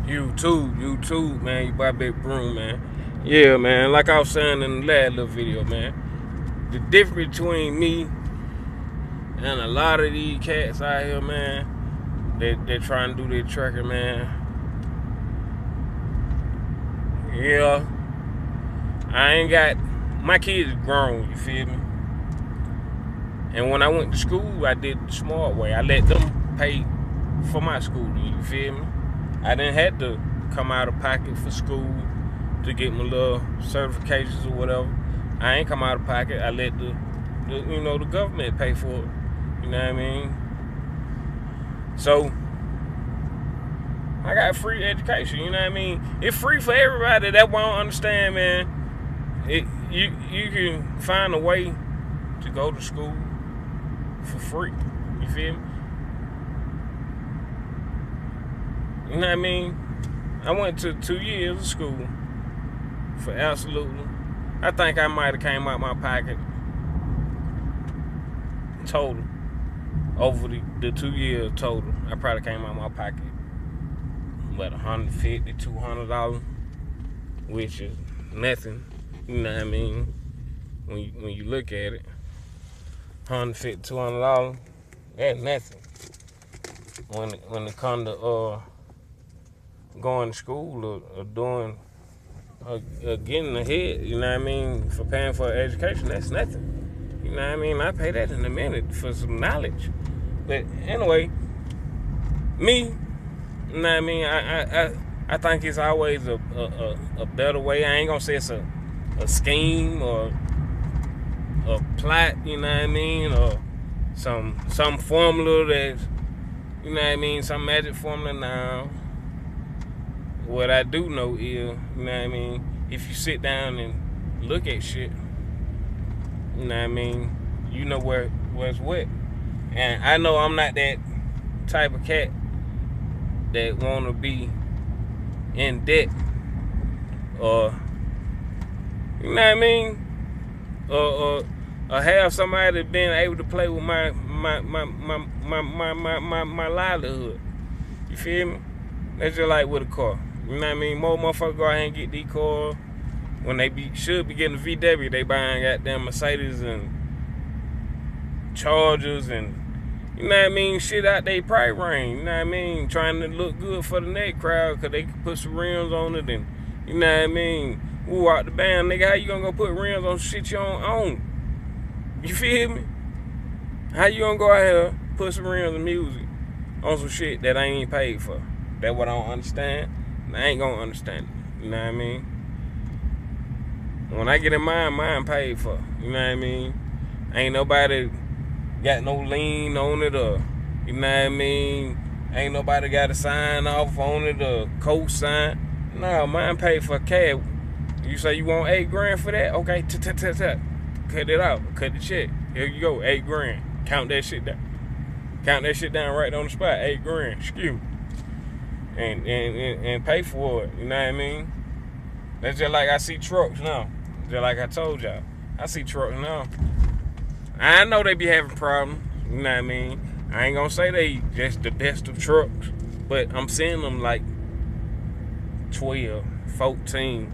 You too, man. You buy Big Broom, man. Yeah, man. Like I was saying in the last little video, man. The difference between me and a lot of these cats out here, man, they're trying to do their trucking, man. Yeah, I ain't got, my kids grown, you feel me? And when I went to school, I did the smart way. I let them pay for my schooling, you feel me? I didn't have to come out of pocket for school to get my little certifications or whatever. I ain't come out of pocket. I let the government pay for it. You know what I mean? So I got free education. You know what I mean? It's free for everybody. That won't understand, man. You can find a way to go to school for free. You feel me? You know what I mean? I went to 2 years of school for absolutely. I think I might have came out my pocket total over the 2 years total. I probably came out my pocket about $150, $200, which is nothing. You know what I mean? When you look at it, $150, $200, that's nothing. When it comes to going to school or doing getting ahead, you know what I mean, for paying for education, that's nothing. You know what I mean? I pay that in a minute for some knowledge. But anyway, me, you know what I mean, I think it's always a better way. I ain't gonna say it's a scheme or a plot, you know what I mean, or some formula that's, you know what I mean, some magic formula now. What I do know is, you know what I mean, if you sit down and look at shit, you know what I mean, you know where's what. And I know I'm not that type of cat that want to be in debt or, you know what I mean, or have somebody been able to play with my livelihood. You feel me? That's just like with a car. You know what I mean? More motherfuckers go out and get these cars when they should be getting a VW. They buying goddamn Mercedes and Chargers and, you know what I mean, shit out they price range. You know what I mean? Trying to look good for the next crowd because they can put some rims on it and, you know what I mean? Woo out the band, nigga. How you gonna go put rims on shit you don't own? You feel me? How you gonna go out here, put some rims and music on some shit that I ain't paid for? That's what I don't understand. I ain't gonna understand it. You know what I mean? When I get in mine paid for. You know what I mean? Ain't nobody got no lien on it or, you know what I mean? Ain't nobody got to sign off on it or co-sign. No, mine paid for cab. You say you want $8 for that? Okay, cut it out. Cut the check. Here you go, $8. Count that shit down. Count that shit down right on the spot. $8. Excuse me. And pay for it. You know what I mean? That's just like I see trucks now. Just like I told y'all. I see trucks now. I know they be having problems. You know what I mean? I ain't gonna say they just the best of trucks, but I'm seeing them like 12, 14.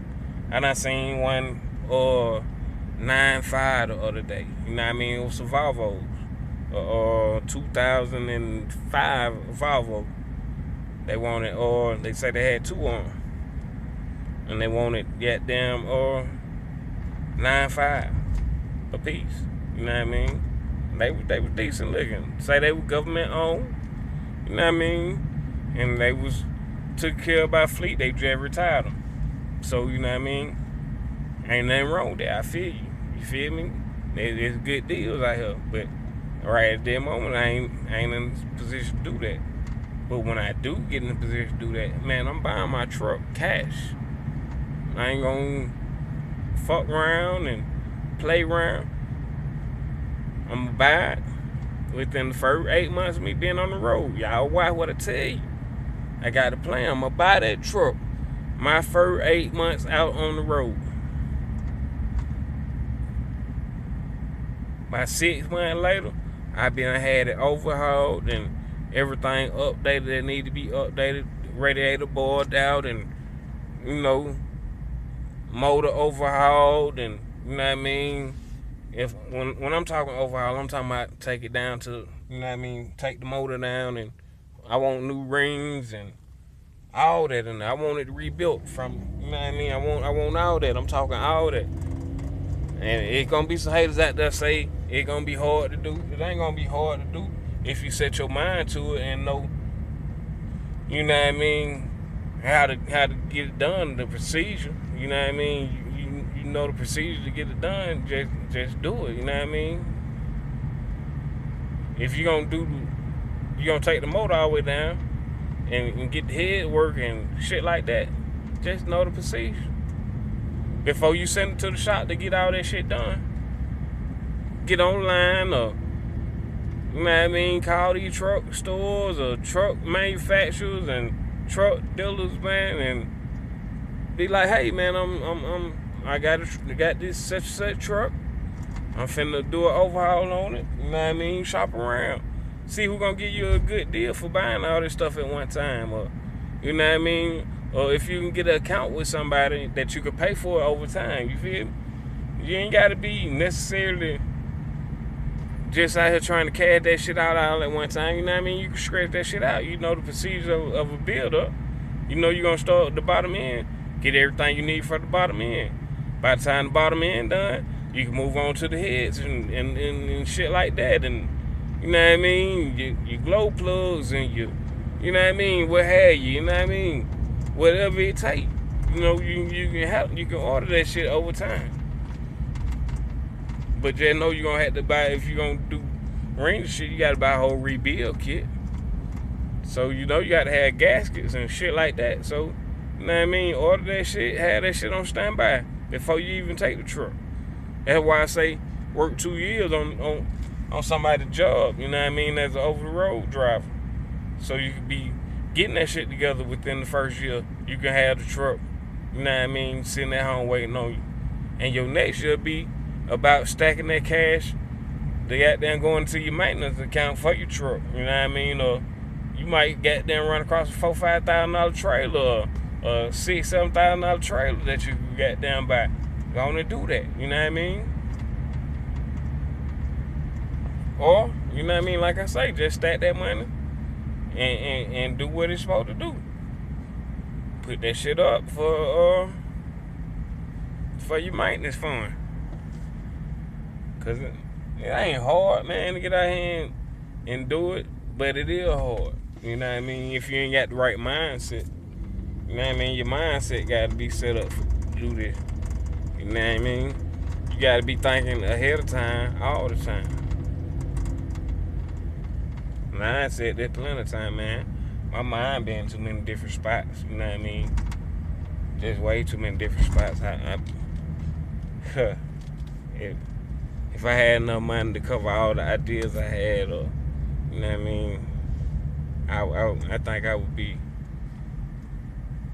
I done seen one 9.5 the other day. You know what I mean? It was some Volvos. 2005 Volvo. They wanted, or they say they had 2 on, and they wanted goddamn 9.5 a piece. You know what I mean? They were decent looking. Say they were government owned. You know what I mean? And they was took care of by fleet. They just retired them. So you know what I mean? Ain't nothing wrong with that. I feel you. You feel me? There's good deals out here, but right at that moment, I ain't in a position to do that. But when I do get in a position to do that, man, I'm buying my truck cash. I ain't gonna fuck around and play around. I'm gonna buy it within the first 8 months of me being on the road. Y'all watch what I tell you. I got a plan. I'm gonna buy that truck my first 8 months out on the road. By 6 months later, I been had it overhauled and everything updated that need to be updated, radiator bored out, and motor overhauled, and you know what I mean. If when I'm talking overhaul, I'm talking about take it down to take the motor down, and I want new rings and all that, and I want it rebuilt from I want all that. I'm talking all that. And it's gonna be some haters out there say it's gonna be hard to do. It ain't gonna be hard to do if you set your mind to it and know, how to get it done, the procedure. You know the procedure to get it done. Just do it. You know what I mean? If you're gonna take the motor all the way down and get the head work and shit like that, just know the procedure before you send it to the shop to get all that shit done. Get online or call these truck stores or truck manufacturers and truck dealers, man, and be like, hey man, I got this such and such truck. I'm finna do an overhaul on it. Shop around. See who gonna give you a good deal for buying all this stuff at one time, or or if you can get an account with somebody that you could pay for it over time. You feel me? You ain't gotta be necessarily just out here trying to cash that shit out all at one time. You can scratch that shit out. You know the procedure of a build up. You're gonna start at the bottom end, get everything you need for the bottom end. By the time the bottom end done, you can move on to the heads and shit like that. And your glow plugs and what have you, whatever it take. You can order that shit over time. But just know you're gonna have to buy, if you're gonna do ring shit, you gotta buy a whole rebuild kit. So you gotta have gaskets and shit like that. So order that shit, have that shit on standby before you even take the truck. That's why I say work 2 years on somebody's job, as an over the road driver. So you could be getting that shit together within the first year. You can have the truck, sitting at home waiting on you. And your next year be about stacking that cash to goddamn going into your maintenance account for your truck. Or you might goddamn run across a $4,000-$5,000 trailer, or a $6,000-$7,000 trailer that you goddamn buy. Go on and do that. Or like I say, just stack that money and do what it's supposed to do. Put that shit up for your maintenance fund. Cause it ain't hard, man, to get out here and do it, but it is hard. If you ain't got the right mindset. Your mindset got to be set up to do this. You got to be thinking ahead of time, all the time. Mindset, there's plenty of time, man. My mind been in too many different spots. Just way too many different spots. If I had enough money to cover all the ideas I had, or I think I would be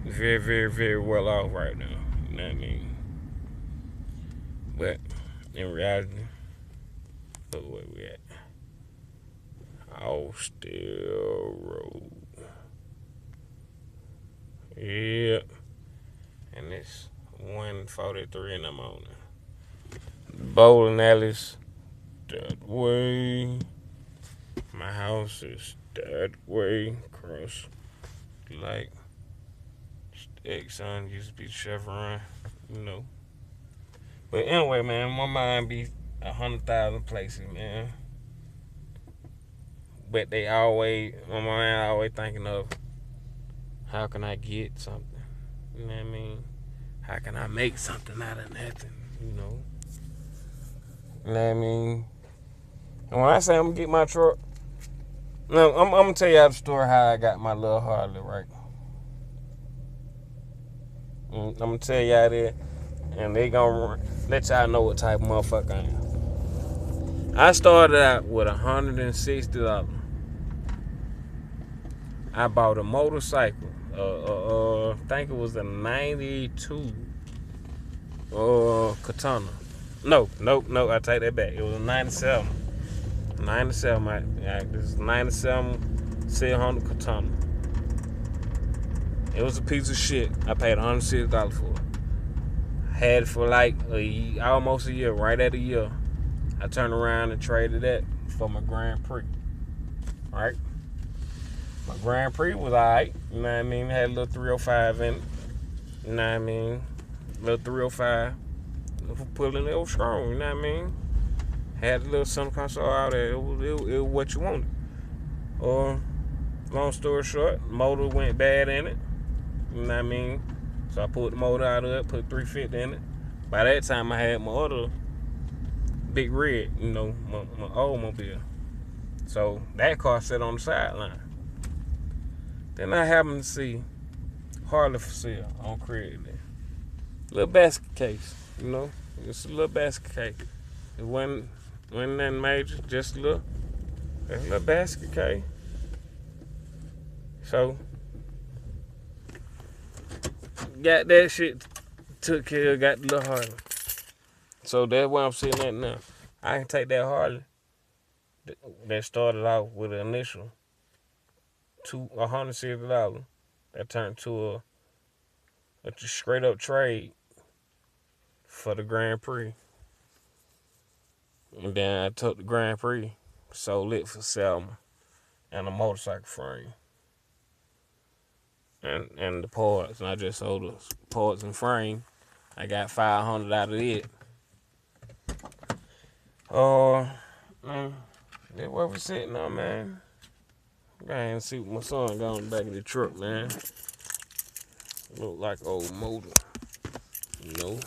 very, very, very well off right now. But in reality, look where we at. Still Road. Yep. And it's 1:43 and I'm on it. Bowling alley's that way. My house is that way. Across like Exxon used to be Chevron, But anyway, man, my mind be 100,000 places, man. But my mind always thinking of, how can I get something? How can I make something out of nothing? And when I say I'm gonna get my truck, no, I'm gonna tell y'all the story how I got my little Harley, right? I'm gonna tell y'all that, and they gonna let y'all know what type of motherfucker I am. I started out with $160. I bought a motorcycle. I think it was a 92 Katana. No, I take that back. It was a 97. 97, this is 97 Said Honda Katana. It was a piece of shit. I paid $160 for it. Had it for like almost a year, right at a year. I turned around and traded that for my Grand Prix. Right? My Grand Prix was alright. You know what I mean? It had a little 305 in it. You know what I mean? Little 305. Pulling it was strong, you know what I mean? Had a little center console out there. It was what you wanted. Long story short, motor went bad in it. You know what I mean? So I pulled the motor out of it, put 350 in it. By that time, I had my other big red, you know, my old mobile. So that car sat on the sideline. Then I happened to see Harley for sale on Craigslist. Little basket case, you know, just a little basket case. It wasn't nothing major, just a little basket case. So got that shit took care of, got the little Harley. So that's where I'm sitting at now. I can take that Harley that started off with an initial $160 that turned to a straight up trade for the Grand Prix. And then I took the Grand Prix, sold it for Selma and a motorcycle frame. And the parts, and I just sold the parts and frame. I got $500 out of it. Man, that's where we sitting on, man. I ain't see what my son got on the back of the truck, man. Look like old motor, you know.